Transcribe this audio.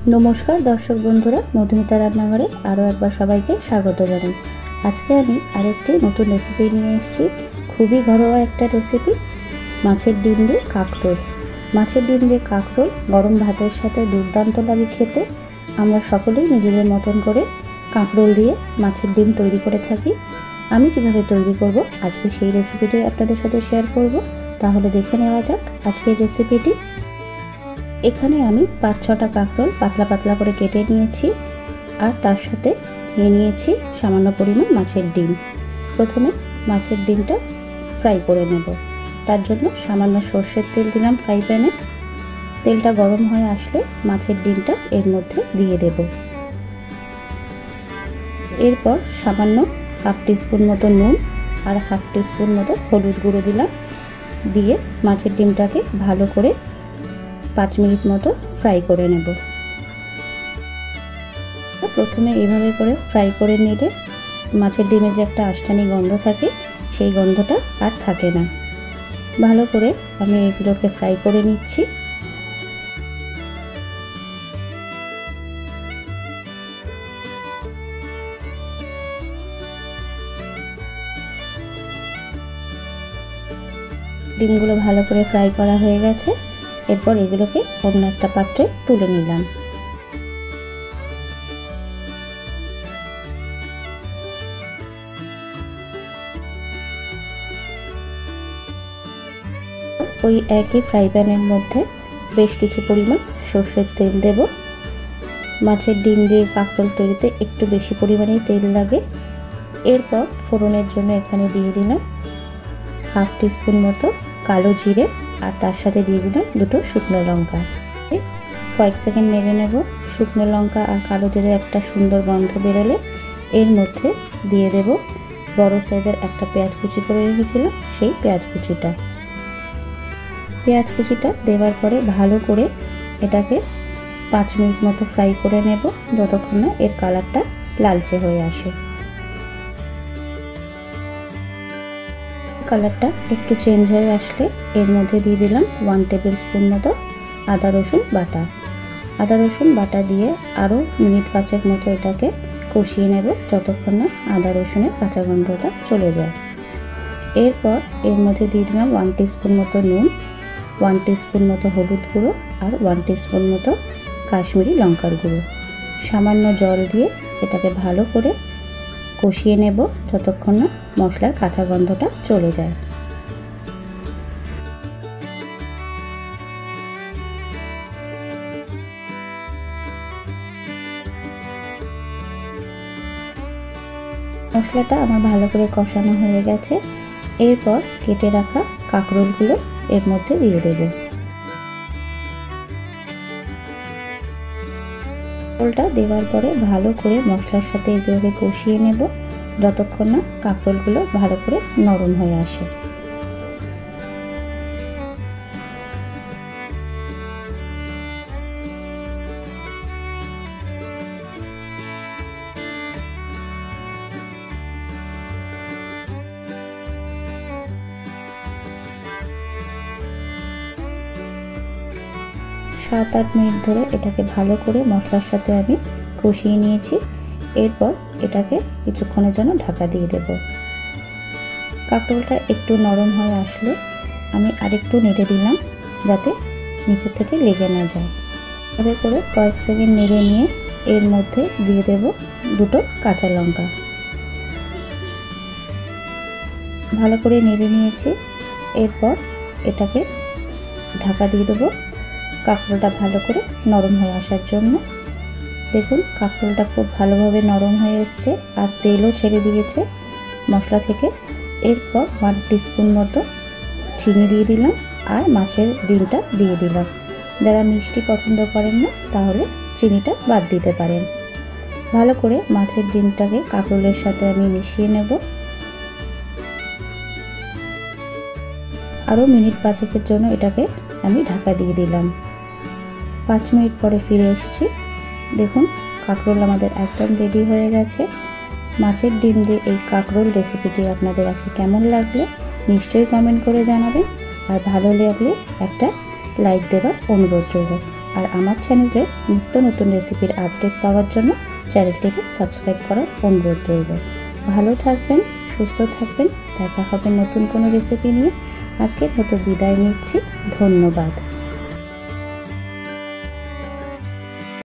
नमस्कार दर्शक बंधुरा मधुमिता रान्नाघरे आरो एकबार सबाइके स्वागत जानाई। आजके आमी आरेकटी नतून रेसिपि निये एसेछि। खूबई घरोया एकटा रेसिपि, माछेर डिम दिये काकरोल। माछेर डिम दिये काकरोल गरम भातेर साथे दुर्दान्त लागे खेते। आमरा सकलेई निजेदेर मतन करे काकरोल दिये माछेर डिम तैरी करे थाकि। आमी किभाबे तैरी करब आजके सेई रेसिपिटाई आपनादेर साथे शेयार करब। ताहले देखे नेওয়া যাক आजकेर रेसिपिटी। एखाने आमी 5-6टा काकरोल पातला पातला करे केटे निয়েছি और तार साथे निয়ে নিয়েছি सामान्य परिमाण माछेर डिम। प्रथमे माछेर डिमटा फ्राई करे नेब। तार जोन्नो सामान्य सर्षेर तेल दिलाम फ्राई पैने। तेलटा गरम हये आसले माछेर डिमटा एर मध्य दिए देब। एरपर सामान्य हाफ टीस्पून मतो नुन और हाफ टीस्पून मतो हलुद गुঁড়ো दिलाम। दिए माछेर डिमटाके भालो करे 5 मिनट मतो फ्राई करे नेब। प्रथमे एइभाবে करे फ्राई करे निले माछेर डिमे जे एकटा आष्टानी गन्ध थाके सेई गन्धटा आर थाके ना। भालो करे आमि एগুলোকে फ्राई करे निচ্ছি। ডিমগুলো ভালো করে ফ্রাই করা হয়ে গেছে। এরপর এগুলোকে অন্য একটা পাত্রে তুলে নিলাম। ওই একই ফ্রাই প্যানের মধ্যে বেশ কিছু পরিমাণ সরষের তেল দেব। মাছের ডিম দিয়ে কাঁকরোল তৈরিতে একটু বেশি পরিমাণেই তেল লাগে। এরপর ফোড়নের জন্য এখানে দিয়ে দিলাম হাফ টিস্পুন মতো কালো জিরে আর তার সাথে দিয়ে দিলাম দুটো শুকনো লঙ্কা। কয়েক সেকেন্ড নেড়ে নেব। শুকনো লঙ্কা আর কালো জিরের একটা সুন্দর গন্ধ বেরোলে এর মধ্যে দিয়ে দেব বড় সাইজের একটা পেঁয়াজ কুচি করে রেখেছিলাম সেই পেঁয়াজ কুচিটা। পেঁয়াজ কুচিটা দেওয়ার পরে ভালো করে এটাকে 5 মিনিট মতো ফ্রাই করে নেব যতক্ষণ না এর কালারটা লালচে হয়ে আসে। কালারটা একটু চেঞ্জ হয়ে আসলে এর মধ্যে দিয়ে দিলাম 1 টেবিল স্পুন মতো আদা রসুন বাটা। আদা রসুন বাটা দিয়ে আরও মিনিট 5 মতো এটাকে কষিয়ে নেব যতক্ষণ না আদা রসুনের কাঁচা গন্ধটা চলে যায়। এরপর এর মধ্যে দিয়ে দিলাম 1 টিস্পুন মতো নুন, 1 টিস্পুন মতো হলুদ গুঁড়ো আর 1 টিস্পুন মতো কাশ্মীরি লঙ্কার গুঁড়ো। সামান্য জল দিয়ে এটাকে ভালো করে কষিয়ে নেব যতক্ষণ না মশলার কাঁচা গন্ধটা চলে যায়। মশলাটা আমার ভালো করে কষানো হয়ে গেছে। এরপর কেটে রাখা কাঁকরোলগুলো এর মধ্যে দিয়ে দেব। কাঁকরোলটা দেওয়ার পরে ভালো করে মশলার সাথে এগুলোকে কষিয়ে নেব যতক্ষণ না কাঁকরোলগুলো ভালো করে নরম হয়ে আসে। সাত আট মিনিট ধরে এটাকে ভালো করে মশলার সাথে আমি কষিয়ে নিয়েছি। এরপর এটাকে কিছুক্ষণের জন্য ঢাকা দিয়ে দেব। কাঁকরোলটা একটু নরম হয়ে আসলে আমি আরেকটু নেড়ে দিলাম যাতে নিচে থেকে লেগে না যায়। এভাবে করে কয়েক সেকেন্ড নেড়ে নিয়ে এর মধ্যে দিয়ে দেব দুটো কাঁচা লঙ্কা। ভালো করে নেড়ে নিয়েছি। এরপর এটাকে ঢাকা দিয়ে দেবো কাঁকরোলটা ভালো করে নরম হয়ে আসার জন্য। দেখুন কাঁকরোলটা খুব ভালোভাবে নরম হয়ে এসছে আর তেলও ছেড়ে দিয়েছে মশলা থেকে। এরপর 1 টিস্পুন মতো চিনি দিয়ে দিলাম আর মাছের ডিমটা দিয়ে দিলাম। যারা মিষ্টি পছন্দ করেন না তাহলে চিনিটা বাদ দিতে পারেন। ভালো করে মাছের ডিমটাকে কাঁকরোলের সাথে আমি মিশিয়ে নেব। আরও মিনিট 5 জন্য এটাকে আমি ঢাকা দিয়ে দিলাম। 5 মিনিট পরে ফিরে এসেছি। দেখুন কাঁকরোল আমাদের একদম রেডি হয়ে গেছে। মাছের ডিম দিয়ে এই কাঁকরোল রেসিপিটি আপনাদের আজকে কেমন লাগলো নিশ্চয়ই কমেন্ট করে জানাবেন। আর ভালো লাগলে একটা লাইক দেওয়ার অনুরোধ রইল। আর আমার চ্যানেলে নিত্য নতুন রেসিপির আপডেট পাওয়ার জন্য চ্যানেলটিকে সাবস্ক্রাইব করার অনুরোধ রইল। ভালো থাকবেন, সুস্থ থাকবেন। দেখা হবে নতুন কোনো রেসিপি নিয়ে। আজকের মতো বিদায় নিচ্ছি। ধন্যবাদ।